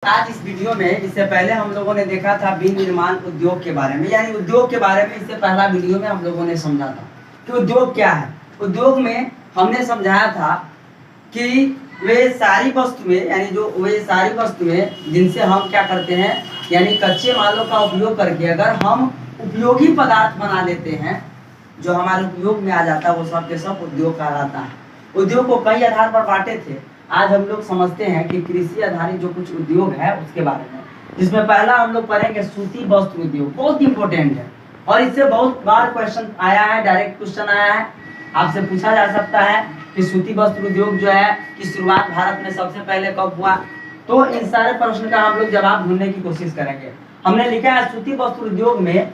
आज इस वीडियो में, इससे पहले हम लोगों ने देखा था विनिर्माण उद्योग के बारे में, यानी उद्योग के बारे में। इससे पहला वीडियो में हम लोगों ने समझा था कि उद्योग क्या है। उद्योग में हमने समझाया था कि वे सारी वस्तुएं, यानी जो वे सारी वस्तुएं जिनसे हम क्या करते हैं, यानी कच्चे मालों का उपयोग करके अगर हम उपयोगी पदार्थ बना लेते हैं जो हमारे उपयोग में आ जाता है, वो सब के सब उद्योग कहलाता है। उद्योग को कई आधार पर बांटे थे। आज हम लोग समझते हैं कि कृषि आधारित जो कुछ उद्योग है उसके बारे में, जिसमें पहला हम लोग पढ़ेंगे सूती वस्त्र उद्योग। बहुत इंपॉर्टेंट है और इससे बहुत बार क्वेश्चन आया है, डायरेक्ट क्वेश्चन आया है, आपसे पूछा जा सकता है कि सूती वस्त्र उद्योग जो है की शुरुआत भारत में सबसे पहले कब हुआ। तो इन सारे प्रश्न का हम लोग जवाब ढूंढने की कोशिश करेंगे। हमने लिखा है सूती वस्त्र उद्योग में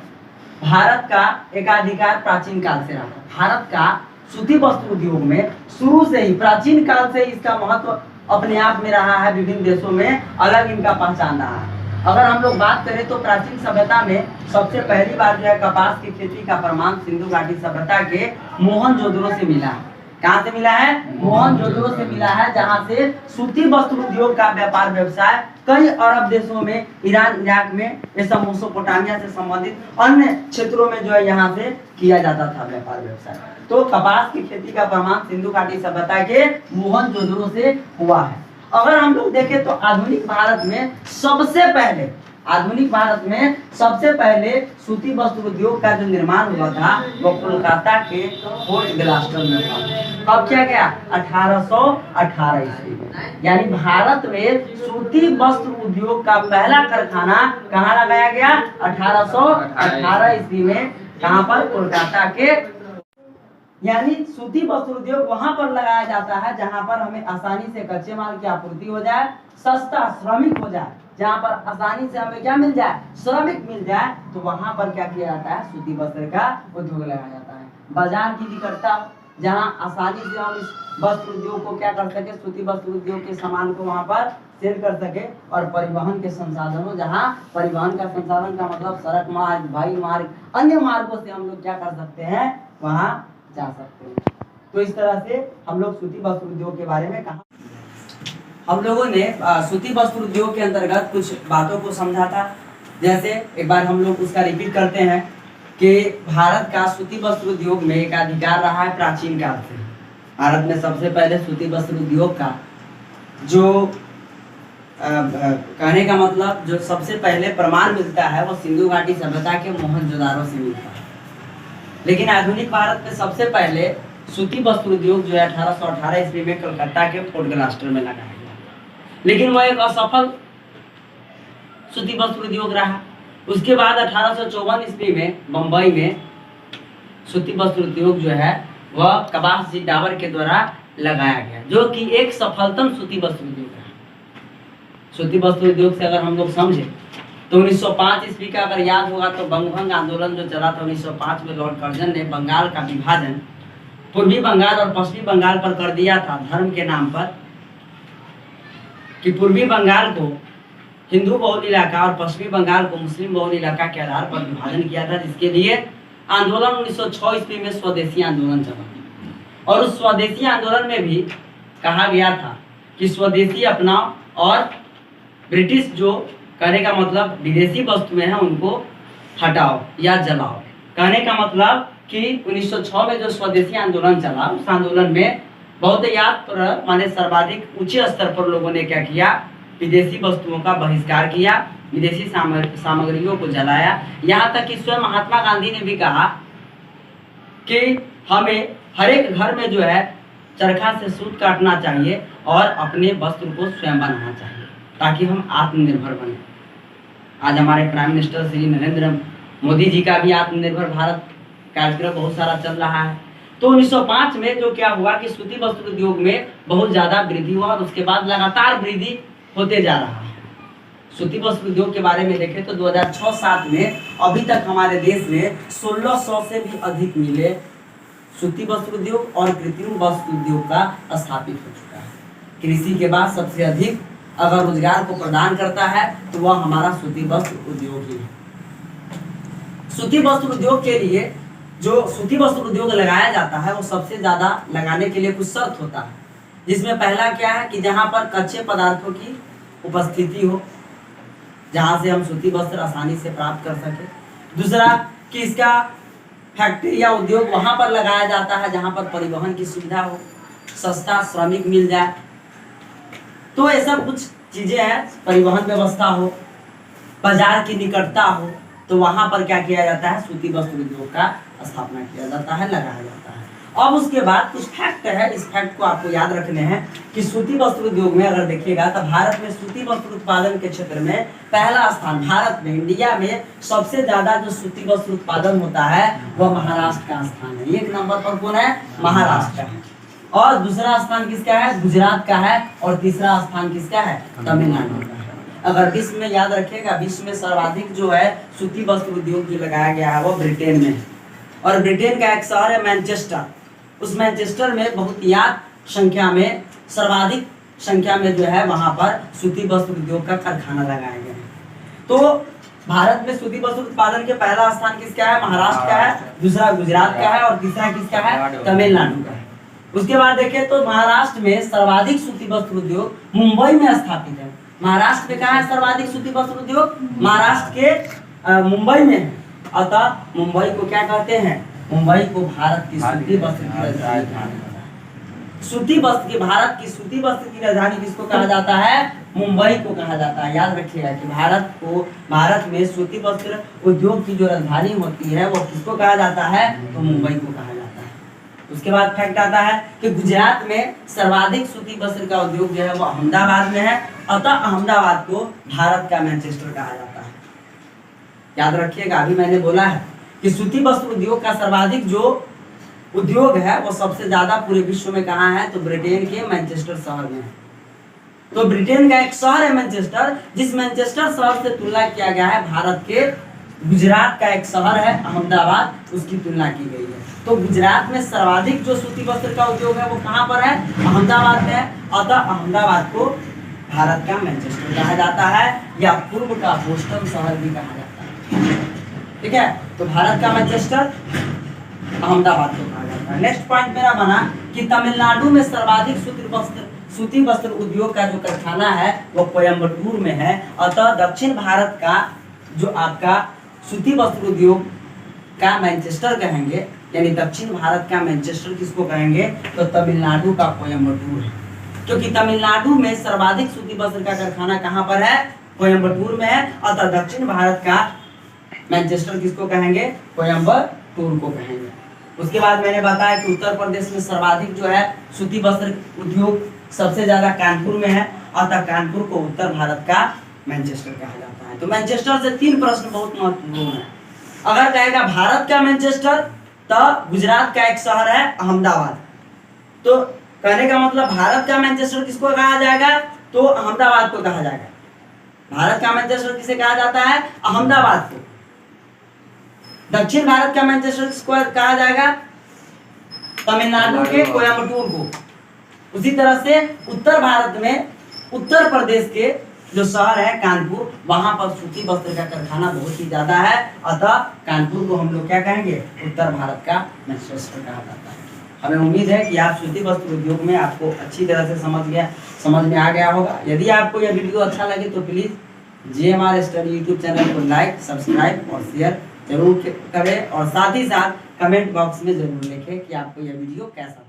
भारत का एकाधिकार प्राचीन काल से रहा। भारत का सूती वस्त्र उद्योग में शुरू से ही, प्राचीन काल से इसका महत्व अपने आप में रहा है। विभिन्न देशों में अलग इनका पहचान रहा है। अगर हम लोग बात करें तो प्राचीन सभ्यता में सबसे पहली बार जो है कपास की खेती का प्रमाण सिंधु घाटी सभ्यता के मोहनजोदड़ो से मिला है। कहाँ से मिला है? मोहनजोदड़ो से मिला है, जहाँ से सूती वस्त्र उद्योग का व्यापार व्यवसाय कई अरब देशों में, ईरान, इराक में, ये सब मेसोपोटामिया से संबंधित अन्य क्षेत्रों में जो है यहाँ से किया जाता था व्यापार व्यवसाय। तो कपास की खेती का प्रमाण सिंधु घाटी सभ्यता के मोहनजोदड़ो से हुआ है। अगर हम लोग देखें तो आधुनिक भारत में सबसे पहले सूती वस्त्र उद्योग का जो निर्माण हुआ था वो कोलकाता के फोर्ट ग्लास्टर में था। अब क्या गया? 1818 ईस्वी में, यानी भारत में सूती वस्त्र उद्योग का पहला कारखाना कहाँ लगाया गया? 1818 ईस्वी में। कहाँ पर? कोलकाता के। यानी सूती वस्त्र उद्योग वहां पर लगाया जाता है जहां पर हमें आसानी से कच्चे माल की आपूर्ति हो जाए, सस्ता श्रमिक हो जाए, जहां पर आसानी से हमें क्या मिल जाए? श्रमिक मिल जाए। तो वहां पर क्या किया जाता है? सूती वस्त्र का उद्योग लगाया जाता है। बाजार की निकटता, जहां आसानी से हम इस वस्त्र उद्योग को क्या कर सके, सूती वस्त्र उद्योग के सामान को वहां पर सेल कर सके। और परिवहन के संसाधनों, जहां परिवहन का संसाधन का मतलब सड़क मार्ग, वायु मार्ग, अन्य मार्गों से हम लोग क्या कर सकते हैं? वहां जा सकते हैं। तो इस तरह से हम लोग सूती वस्त्र उद्योग के बारे में कहा। हम लोगों ने सूती वस्त्र उद्योग के अंतर्गत कुछ बातों को समझा था। जैसे एक बार हम लोग उसका रिपीट करते हैं कि भारत का सूती वस्त्र उद्योग में एक अधिकार रहा है प्राचीन काल से। भारत में सबसे पहले सूती वस्त्र उद्योग का जो कहने का मतलब जो सबसे पहले प्रमाण मिलता है वो सिंधु घाटी सभ्यता के मोहनजोदाड़ो से मिलता है। लेकिन आधुनिक भारत में सबसे पहले सूती वस्त्र उद्योग जो है 1818 ईस्वी में कलकत्ता के फोर्ट ग्लास्टर में लगाया गया। लेकिन वह एक असफल सूती वस्त्र उद्योग रहा। उसके बाद 1854 ईस्वी में बंबई में सूती वस्त्र उद्योग जो है वह कबास जी डाबर के द्वारा लगाया गया, जो कि एक सफलतम सूती वस्त्र उद्योग रहा। सूती वस्त्र उद्योग से अगर हम लोग समझे तो 1905 ईस्वी का अगर याद होगा तो बंगभंग आंदोलन जो चला था 1905 में, लॉर्ड कर्जन ने बंगाल का विभाजन पूर्वी बंगाल और पश्चिमी बंगाल पर कर दिया था धर्म के नाम पर, कि पूर्वी बंगाल को हिंदू बहुल इलाका और पश्चिमी बंगाल को मुस्लिम बहुल इलाका के आधार पर विभाजन किया था, जिसके लिए आंदोलन 1906 ईस्वी में स्वदेशी आंदोलन चला। और उस स्वदेशी आंदोलन में भी कहा गया था कि स्वदेशी अपनाओ और ब्रिटिश जो कहने का मतलब विदेशी वस्तुएं हैं उनको हटाओ या जलाओ। कहने का मतलब कि 1906 में जो स्वदेशी आंदोलन चला, उस आंदोलन में बहुतायत पर माने सर्वाधिक ऊंचे स्तर पर लोगों ने क्या किया? विदेशी वस्तुओं का बहिष्कार किया, विदेशी सामग्रियों को जलाया। यहाँ तक कि स्वयं महात्मा गांधी ने भी कहा कि हमें हर एक घर में जो है चरखा से सूत काटना चाहिए और अपने वस्त्र को स्वयं बनाना चाहिए ताकि हम आत्मनिर्भर बने। आज हमारे प्राइम मिनिस्टर श्री नरेंद्र मोदी जी का भी आत्मनिर्भर भारत कार्यक्रम बहुत सारा चल रहा है। तो 1905 में जो क्या हुआ कि सूती वस्त्र उद्योग में बहुत ज़्यादा वृद्धि हुआ और उसके बाद लगातार वृद्धि होते जा रहा है। सूती वस्त्र उद्योग के बारे में देखें तो 2006-07 में अभी तक हमारे देश में 1600 से भी अधिक मिले सूती वस्त्र उद्योग और कृत्रिम वस्त्र उद्योग का स्थापित हो चुका है। कृषि के बाद सबसे अधिक अगर रोजगार को प्रदान करता है तो वह हमारा सूती वस्त्र उद्योग ही है। सूती वस्त्र उद्योग के लिए जो सूती वस्त्र उद्योग लगाया जाता है वो सबसे ज्यादा लगाने के लिए कुछ शर्त होता है, जिसमें पहला क्या है कि जहाँ पर कच्चे पदार्थों की उपस्थिति हो, जहाँ से हम सूती वस्त्र आसानी से प्राप्त कर सके। दूसरा कि इसका फैक्ट्री या उद्योग वहाँ पर लगाया जाता है जहाँ पर परिवहन की सुविधा हो, सस्ता श्रमिक मिल जाए। तो ये सब कुछ चीजें हैं, परिवहन व्यवस्था हो, बाजार की निकटता हो, तो वहां पर क्या किया जाता है, सूती वस्त्र उद्योग का स्थापना किया जाता है, लगाया जाता है। अब उसके बाद कुछ फैक्ट है, इस फैक्ट को आपको याद रखने हैं कि सूती वस्त्र उद्योग में अगर देखिएगा तो भारत में सूती वस्त्र उत्पादन के क्षेत्र में पहला स्थान, भारत में इंडिया में सबसे ज्यादा जो सूती वस्त्र उत्पादन होता है वह महाराष्ट्र का स्थान है। 1 नंबर पर कौन है, महाराष्ट्र का है। और दूसरा स्थान किसका है, गुजरात का है। और तीसरा स्थान किसका है, तमिलनाडु का है। अगर विश्व में याद रखिएगा, विश्व में सर्वाधिक जो है सूती वस्त्र उद्योग जो लगाया गया है वो ब्रिटेन में है। और ब्रिटेन का एक शहर है मैनचेस्टर। उस मैनचेस्टर में बहुत याद संख्या में, सर्वाधिक संख्या में जो है वहां पर सूती वस्त्र उद्योग का कारखाना लगाया गया है। तो भारत में सूती वस्त्र उत्पादन के पहला स्थान किसका है, महाराष्ट्र का है, दूसरा गुजरात का है और तीसरा किसका है, तमिलनाडु का है। उसके बाद देखें तो महाराष्ट्र में सर्वाधिक सूती वस्त्र उद्योग मुंबई में स्थापित है। महाराष्ट्र में कहाँ है सर्वाधिक सूती वस्त्र उद्योग, महाराष्ट्र के मुंबई में है। अतः मुंबई को क्या कहते हैं, मुंबई को भारत की सूती वस्त्र की राजधानी कहा जाता है। सूती वस्त्र की, भारत की सूती वस्त्र की राजधानी किसको कहा जाता है, मुंबई को कहा जाता है। याद रखिएगा कि भारत में सूती वस्त्र उद्योग की जो राजधानी होती है वो किसको कहा जाता है, तो मुंबई को कहा जाता है। उसके बाद फैक्ट आता है कि गुजरात में सर्वाधिक सूती वस्त्र का उद्योग जो है वो अहमदाबाद में है। अतः अहमदाबाद को भारत का मैनचेस्टर कहा जाता है। याद रखिएगा, अभी मैंने बोला है कि सूती वस्त्र उद्योग का सर्वाधिक जो उद्योग है वो सबसे ज्यादा पूरे विश्व में कहाँ है, तो ब्रिटेन के मैनचेस्टर शहर में है। तो ब्रिटेन का एक शहर है मैनचेस्टर, जिस मैनचेस्टर शहर से तुलना किया गया है भारत के गुजरात का एक शहर है अहमदाबाद, उसकी तुलना की गई है। तो गुजरात में सर्वाधिक जो सूती वस्त्र का उद्योग है वो कहाँ पर है, अहमदाबाद में है। अतः अहमदाबाद को भारत का मैनचेस्टर कहा जाता है या पूर्व का बोस्टन शहर भी कहा जाता है। ठीक है, तो भारत का मैनचेस्टर अहमदाबाद को कहा जाता है। नेक्स्ट पॉइंट मेरा बना कि तमिलनाडु में सर्वाधिक सूती वस्त्र उद्योग का जो कारखाना है वो कोयम्बटूर में है। अतः दक्षिण भारत का जो आपका सूती वस्त्र उद्योग का मैनचेस्टर कहेंगे, यानी दक्षिण भारत का मैनचेस्टर किसको कहेंगे, तो तमिलनाडु का कोयम्बटूर है। क्योंकि तमिलनाडु में सर्वाधिक सूती वस्त्र का कारखाना कहाँ पर है, कोयम्बटूर में है। अतः दक्षिण भारत का मैनचेस्टर किसको कहेंगे, कोयम्बटूर को कहेंगे। उसके बाद मैंने बताया कि उत्तर प्रदेश में सर्वाधिक जो है सूती वस्त्र उद्योग सबसे ज्यादा कानपुर में है। अतः कानपुर को उत्तर भारत का मैनचेस्टर कहा जाता है। तो मैनचेस्टर से 3 प्रश्न बहुत महत्वपूर्ण है। अगर कहेगा भारत का मैनचेस्टर, तो गुजरात का एक शहर है अहमदाबाद। तो कहने का मतलब भारत का मैनचेस्टर किसको कहा जाएगा, तो अहमदाबाद को कहा जाएगा। भारत का मैनचेस्टर किसे कहा जाता है, अहमदाबाद को। दक्षिण भारत का मैनचेस्टर किसको कहा जाएगा, तमिलनाडु के कोयम्बटूर को। उसी तरह से उत्तर भारत में उत्तर प्रदेश के जो शहर है कानपुर, वहां पर सूती वस्त्र का कारखाना बहुत ही ज्यादा है। अतः कानपुर को हम लोग क्या कहेंगे, उत्तर भारत का मैनचेस्टर कहा जाता है। हमें उम्मीद है कि आप सूती वस्त्र उद्योग में आपको अच्छी तरह से समझ में आ गया होगा। यदि आपको यह वीडियो अच्छा लगे तो please GMR study YouTube channel को लाइक, सब्सक्राइब और शेयर जरूर करें और साथ ही साथ कमेंट बॉक्स में जरूर लिखें कि आपको यह वीडियो कैसा